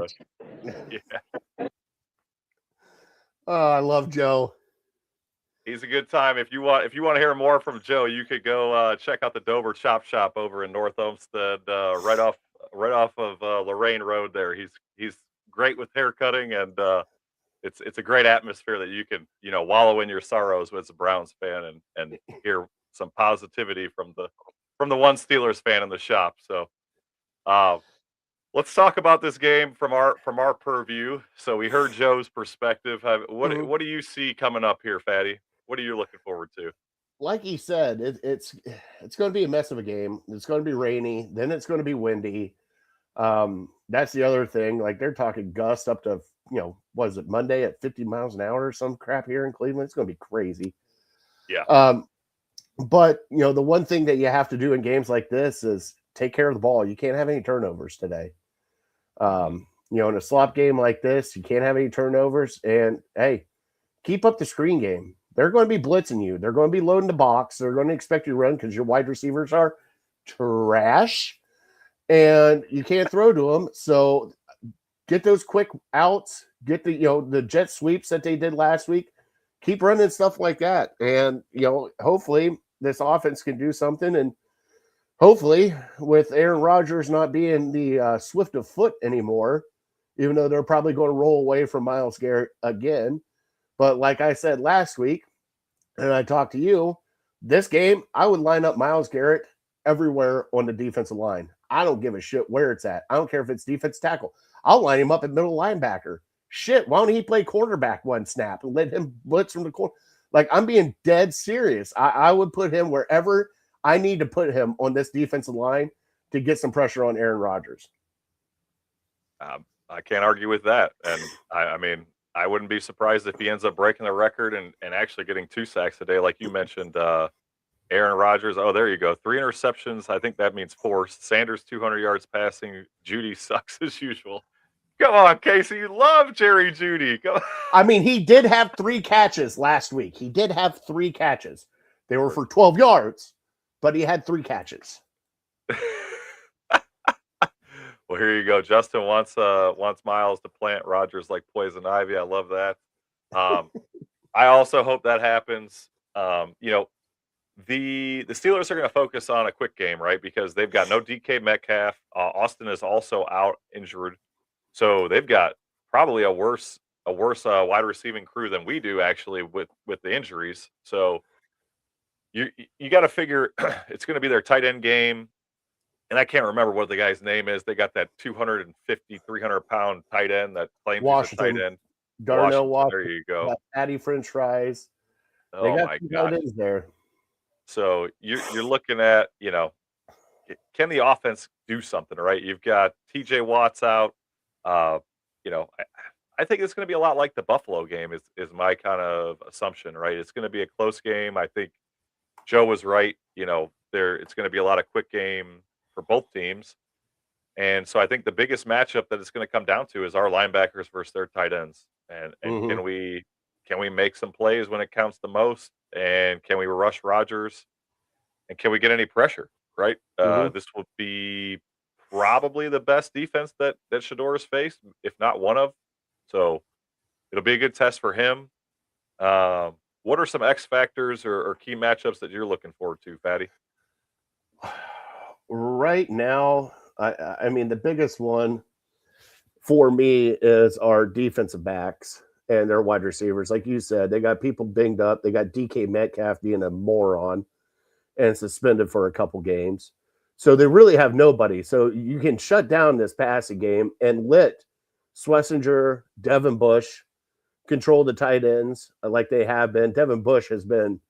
Yeah. Oh, I love Joe. He's a good time. If you want to hear more from Joe, you could go check out the Dover Chop Shop over in North Olmsted, right off of Lorraine Road. There, he's great with hair cutting, and it's a great atmosphere that you can wallow in your sorrows as a Browns fan and hear some positivity from the one Steelers fan in the shop. So, let's talk about this game from our purview. So we heard Joe's perspective. What do you see coming up here, Fatty? What are you looking forward to? Like he said, it's going to be a mess of a game. It's going to be rainy. Then it's going to be windy. That's the other thing. Like they're talking gusts up to, what is it, Monday at 50 miles an hour or some crap here in Cleveland. It's going to be crazy. Yeah. But, the one thing that you have to do in games like this is take care of the ball. You can't have any turnovers today. In a slop game like this, you can't have any turnovers. And, hey, keep up the screen game. They're going to be blitzing you. They're going to be loading the box. They're going to expect you to run because your wide receivers are trash. And you can't throw to them. So get those quick outs. Get the jet sweeps that they did last week. Keep running stuff like that. And, hopefully this offense can do something. And hopefully with Aaron Rodgers not being the swift of foot anymore, even though they're probably going to roll away from Myles Garrett again. But like I said last week, and I talked to you, this game, I would line up Myles Garrett everywhere on the defensive line. I don't give a shit where it's at. I don't care if it's defense tackle. I'll line him up at middle linebacker. Shit, why don't he play quarterback one snap and let him blitz from the corner? Like, I'm being dead serious. I would put him wherever I need to put him on this defensive line to get some pressure on Aaron Rodgers. I can't argue with that. And I mean, I wouldn't be surprised if he ends up breaking the record and actually getting 2 sacks a day. Like you mentioned, Aaron Rodgers. Oh, there you go. 3 interceptions. I think that means 4. Sanders, 200 yards passing. Judy sucks as usual. Come on, Casey. You love Jerry Judy. Come on. I mean, he did have 3 catches last week. He did have 3 catches. They were for 12 yards, but he had 3 catches. Well, here you go. Justin wants Myles to plant Rodgers like poison ivy. I love that. I also hope that happens. The Steelers are going to focus on a quick game, right? Because they've got no DK Metcalf. Austin is also out injured, so they've got probably a worse wide receiving crew than we do actually with the injuries. So you got to figure it's going to be their tight end game. And I can't remember what the guy's name is. They got that 250, 300-pound tight end that claims he's a tight end. Darnell Washington. There you go. Patty French fries. Oh, my God. Tight ends there. So you're looking at, can the offense do something, right? You've got TJ Watts out. I think it's going to be a lot like the Buffalo game is my kind of assumption, right? It's going to be a close game. I think Joe was right. It's going to be a lot of quick game for both teams. And so I think the biggest matchup that it's going to come down to is our linebackers versus their tight ends. And can we make some plays when it counts the most? And can we rush Rodgers? And can we get any pressure, right? This will be probably the best defense that Shedeur has faced, if not one of. So it'll be a good test for him. What are some X factors or key matchups that you're looking forward to, Fatty? Right now, I mean, the biggest one for me is our defensive backs and their wide receivers. Like you said, they got people binged up. They got DK Metcalf being a moron and suspended for a couple games. So they really have nobody. So you can shut down this passing game and let Schlesinger, Devin Bush control the tight ends like they have been. Devin Bush has been,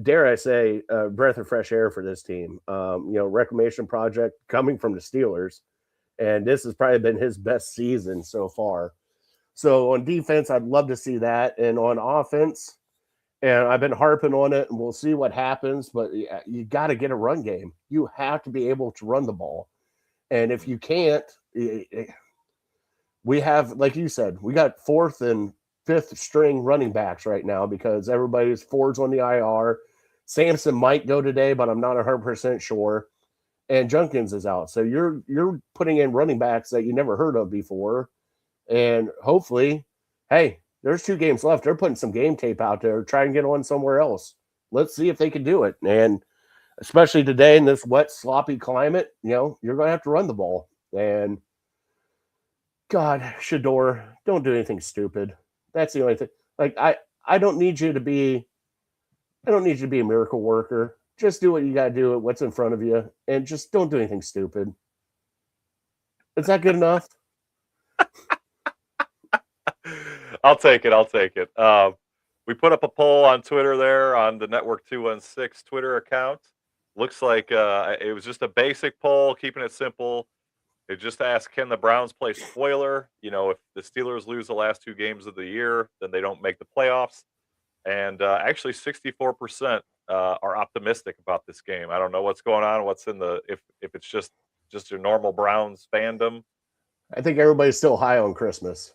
dare I say, a breath of fresh air for this team. Reclamation project coming from the Steelers, and this has probably been his best season so far. So on defense, I'd love to see that. And on offense, and I've been harping on it, and we'll see what happens. But you got to get a run game. You have to be able to run the ball. And if you can't, we have, like you said, we got fourth and fifth string running backs right now because everybody's Ford's on the IR. Sampson might go today, but I'm not 100% sure. And Junkins is out. So you're putting in running backs that you never heard of before. And hopefully, hey, there's 2 games left. They're putting some game tape out there. Try and get on somewhere else. Let's see if they can do it. And especially today in this wet, sloppy climate, you're going to have to run the ball. And God, Shedeur, don't do anything stupid. That's the only thing. Like, I don't need you to be a miracle worker. Just do what you got to do, what's in front of you, and just don't do anything stupid. Is that good enough? I'll take it. We put up a poll on Twitter there on the Network 216 Twitter account. Looks like it was just a basic poll, keeping it simple. It just asked, can the Browns play spoiler? If the Steelers lose the last 2 games of the year, then they don't make the playoffs. And actually 64% are optimistic about this game. I don't know what's going on, what's in if it's just your normal Browns fandom. I think everybody's still high on Christmas.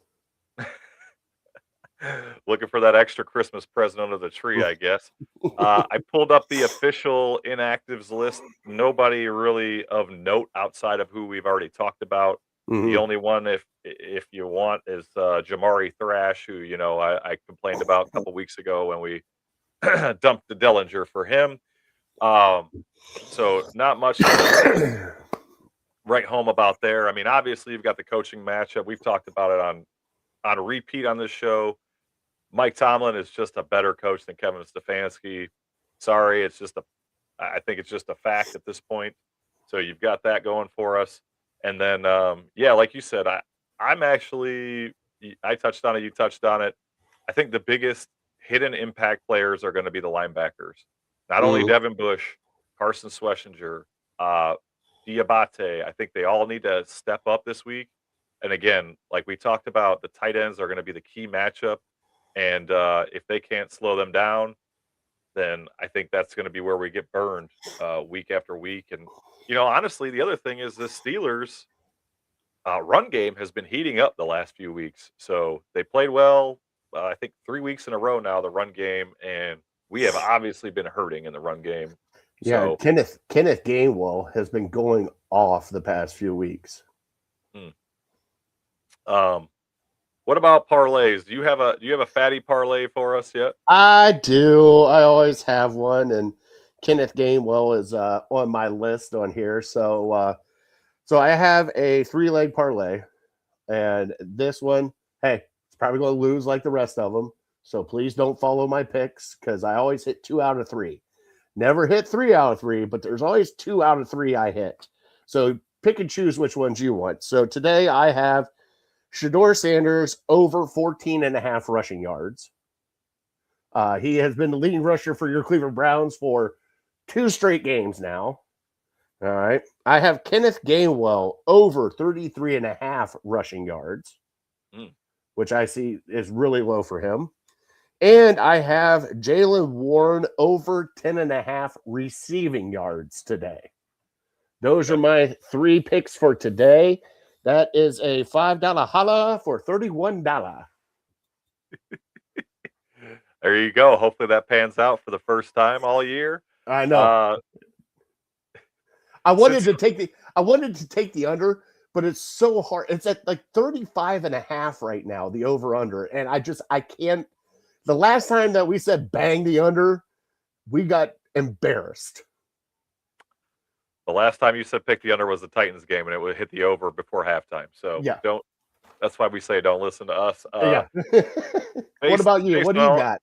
Looking for that extra Christmas present under the tree, I guess. I pulled up the official inactives list. Nobody really of note outside of who we've already talked about. Mm-hmm. The only one, if you want, is Jamari Thrash, who I complained about a couple weeks ago when we dumped the Dellinger for him. So not much to write home about there. I mean, obviously you've got the coaching matchup. We've talked about it on a repeat on this show. Mike Tomlin is just a better coach than Kevin Stefanski. Sorry, I think it's just a fact at this point. So you've got that going for us. And then, like you said, I touched on it. You touched on it. I think the biggest hidden impact players are going to be the linebackers. Not only Devin Bush, Carson Schlesinger, Diabate. I think they all need to step up this week. And again, like we talked about, the tight ends are going to be the key matchup. And if they can't slow them down, then I think that's going to be where we get burned week after week. And, honestly, the other thing is the Steelers' run game has been heating up the last few weeks. So they played well, I think 3 weeks in a row now, the run game. And we have obviously been hurting in the run game. Yeah, so, Kenneth Gainwell has been going off the past few weeks. What about parlays? Do you have a fatty parlay for us yet? I do. I always have one, and Kenneth Gainwell is on my list on here. So I have a 3-leg parlay, and this one, hey, it's probably going to lose like the rest of them. So please don't follow my picks because I always hit 2 out of 3. Never hit 3 out of 3, but there's always 2 out of 3 I hit. So pick and choose which ones you want. So today I have Shedeur Sanders over 14.5 rushing yards. He has been the leading rusher for your Cleveland Browns for 2 straight games now. All right. I have Kenneth Gainwell over 33.5 rushing yards, which I see is really low for him. And I have Jaylen Warren over 10.5 receiving yards today. Those are my 3 picks for today. That is a $5 holla for $31. There you go. Hopefully that pans out for the first time all year. I know. I wanted to take the under, but it's so hard. It's at like 35.5 right now, the over under. And I can't. The last time that we said bang the under, we got embarrassed. The last time you said pick the under was the Titans game, and it would hit the over before halftime. So don't. That's why we say don't listen to us. Yeah. What about you? What do you got?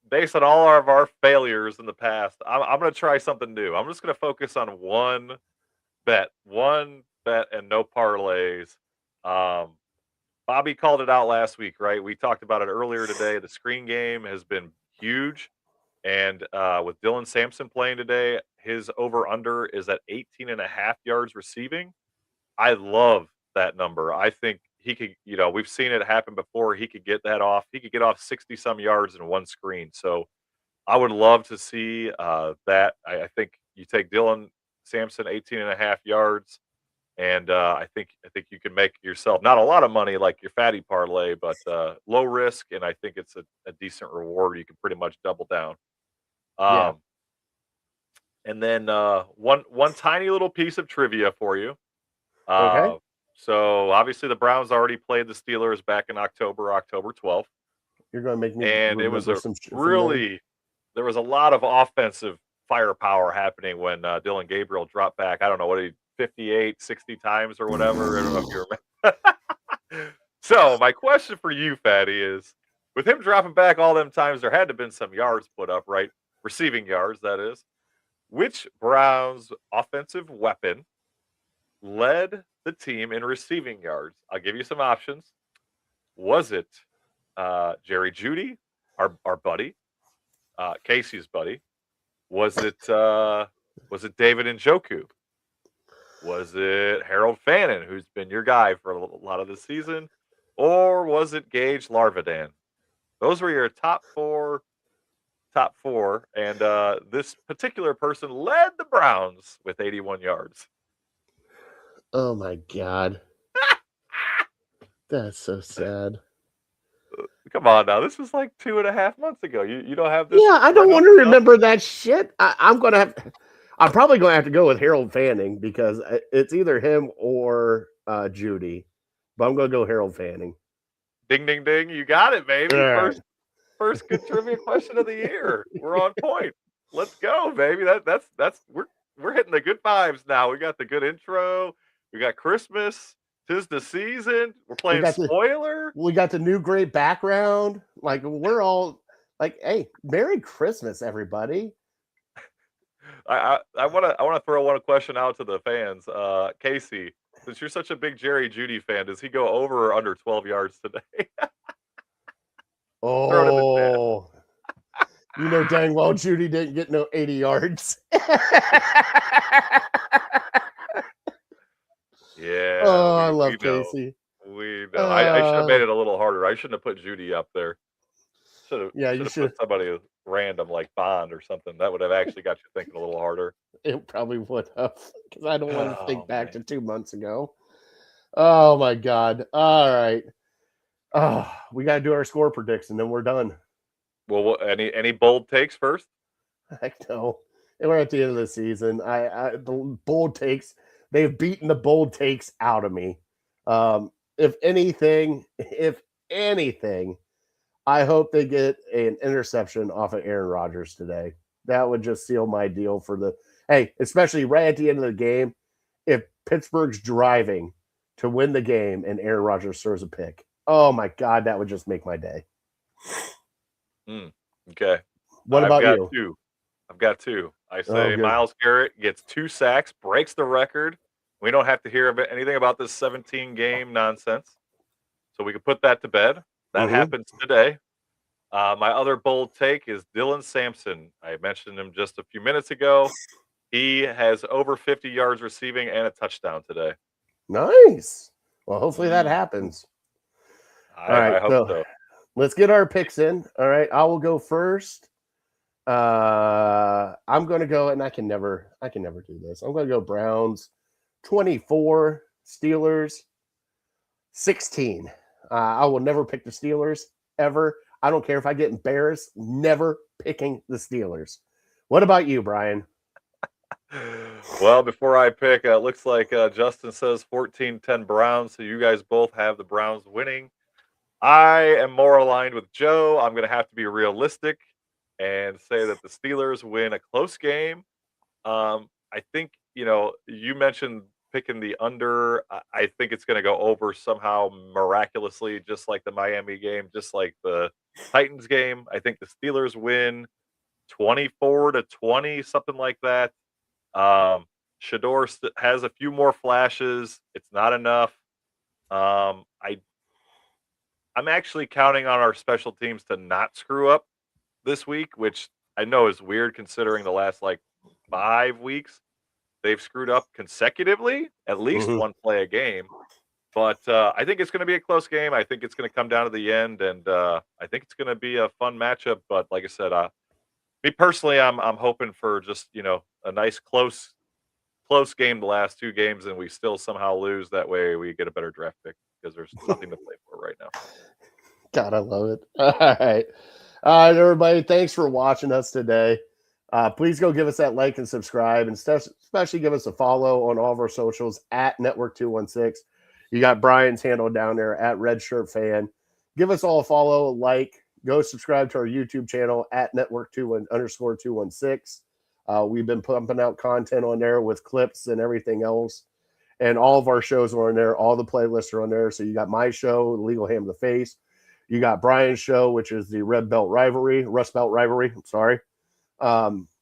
Based on all of our failures in the past, I'm going to try something new. I'm just going to focus on one bet, and no parlays. Bobby called it out last week, right? We talked about it earlier today. The screen game has been huge. And with Dylan Sampson playing today, his over-under is at 18.5 yards receiving. I love that number. I think he could, we've seen it happen before. He could get that off. He could get off 60 some yards in one screen. So I would love to see that. I think you take Dylan Sampson 18.5 yards. And I think you can make yourself not a lot of money like your fatty parlay, but low risk, and I think it's a decent reward. You can pretty much double down. Yeah. And then one tiny little piece of trivia for you. Okay. So obviously the Browns already played the Steelers back in October 12th, You're going to make me and it was remember some shit from really there was a lot of offensive firepower happening when Dylan Gabriel dropped back. I don't know what he 58, 60 times or whatever. I don't know if you remember. So my question for you, Fatty, is with him dropping back all them times, there had to have been some yards put up, right? Receiving yards, that is. Which Browns offensive weapon led the team in receiving yards? I'll give you some options. Was it Jerry Jeudy, our buddy, Casey's buddy? Was it David Njoku? Was it Harold Fannin, who's been your guy for a lot of the season? Or was it Gage Larvadan? Those were your top four. And this particular person led the Browns with 81 yards. Oh, my God. That's so sad. Come on now. This was like 2.5 months ago. You don't have this? Yeah, I don't want to remember that shit. I'm probably going to have to go with Harold Fanning because it's either him or Jeudy. But I'm going to go Harold Fanning. Ding, ding, ding. You got it, baby. Yeah. First good trivia question of the year. We're on point. Let's go, baby. That's we're hitting the good vibes now. We got the good intro. We got Christmas. 'Tis the season. We're playing spoiler. We got the new great background. Like we're all like, hey, Merry Christmas, everybody. I want to throw one question out to the fans. Casey, since you're such a big Jerry Jeudy fan, does he go over or under 12 yards today? Oh, you know dang well Jeudy didn't get no 80 yards. Yeah. Oh, I love Casey. We know. I should have made it a little harder. I shouldn't have put Jeudy up there. You should put somebody random like Bond or something. That would have actually got you thinking a little harder. It probably would have, because I don't want to think back to 2 months ago. Oh my God! All right. Oh, we got to do our score prediction, then we're done. Well, any bold takes first? Heck no. And we're at the end of the season. The bold takes. They've beaten the bold takes out of me. If anything, I hope they get an interception off of Aaron Rodgers today. That would just seal my deal for especially right at the end of the game. If Pittsburgh's driving to win the game and Aaron Rodgers throws a pick, oh my God, that would just make my day. Okay. What about you? I've got two. I say Myles Garrett gets 2 sacks, breaks the record. We don't have to hear anything about this 17-game nonsense. So we can put that to bed. That happens today. My other bold take is Dylan Sampson. I mentioned him just a few minutes ago. He has over 50 yards receiving and a touchdown today. Nice. Well, hopefully that happens. I hope so. Let's get our picks in. All right. I will go first. I'm going to go, and I can never do this. I'm going to go Browns 24, Steelers 16. I will never pick the Steelers ever. I don't care if I get embarrassed. Never picking the Steelers. What about you, Brian? Well, before I pick, it looks like Justin says 14-10 Browns, so you guys both have the Browns winning. I am more aligned with Joe. I'm going to have to be realistic and say that the Steelers win a close game. I think, you mentioned picking the under. I think it's going to go over somehow miraculously, just like the Miami game, just like the Titans game. I think the Steelers win 24-20, something like that. Shador has a few more flashes. It's not enough. I'm actually counting on our special teams to not screw up this week, which I know is weird considering the last 5 weeks they've screwed up consecutively, at least one play a game. But I think it's going to be a close game. I think it's going to come down to the end, and I think it's going to be a fun matchup. But like I said, me personally, I'm hoping for just a nice close game the last 2 games, and we still somehow lose. That way, we get a better draft pick because there's nothing to play for right now. God, I love it. All right, everybody. Thanks for watching us today. Please go give us that like and subscribe, and especially give us a follow on all of our socials at Network216. You got Brian's handle down there at RedShirtFan. Give us all a follow, a like. Go subscribe to our YouTube channel at Network216. We've been pumping out content on there with clips and everything else. And all of our shows are on there. All the playlists are on there. So you got my show, Legal Ham of the Face. You got Brian's show, which is the Rust Belt Rivalry. I'm sorry.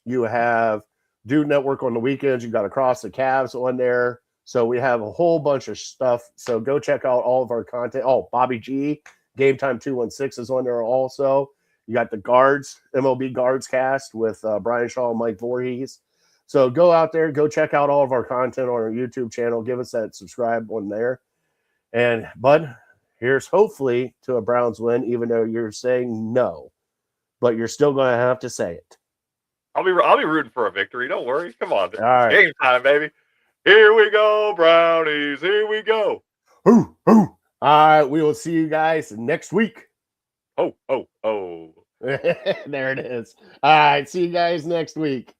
You have Dude Network on the weekends. You got Across the Cavs on there. So we have a whole bunch of stuff. So go check out all of our content. Oh, Bobby G, Game Time 216 is on there also. You got the Guards, MLB Guards cast with Brian Shaw and Mike Voorhees. So go out there, go check out all of our content on our YouTube channel. Give us that subscribe on there. And, Bud, here's hopefully to a Browns win, even though you're saying no. But you're still going to have to say it. I'll be rooting for a victory. Don't worry. Come on. It's right. Game time, baby. Here we go, Brownies. Here we go. All right. We will see you guys next week. Oh. There it is. All right. See you guys next week.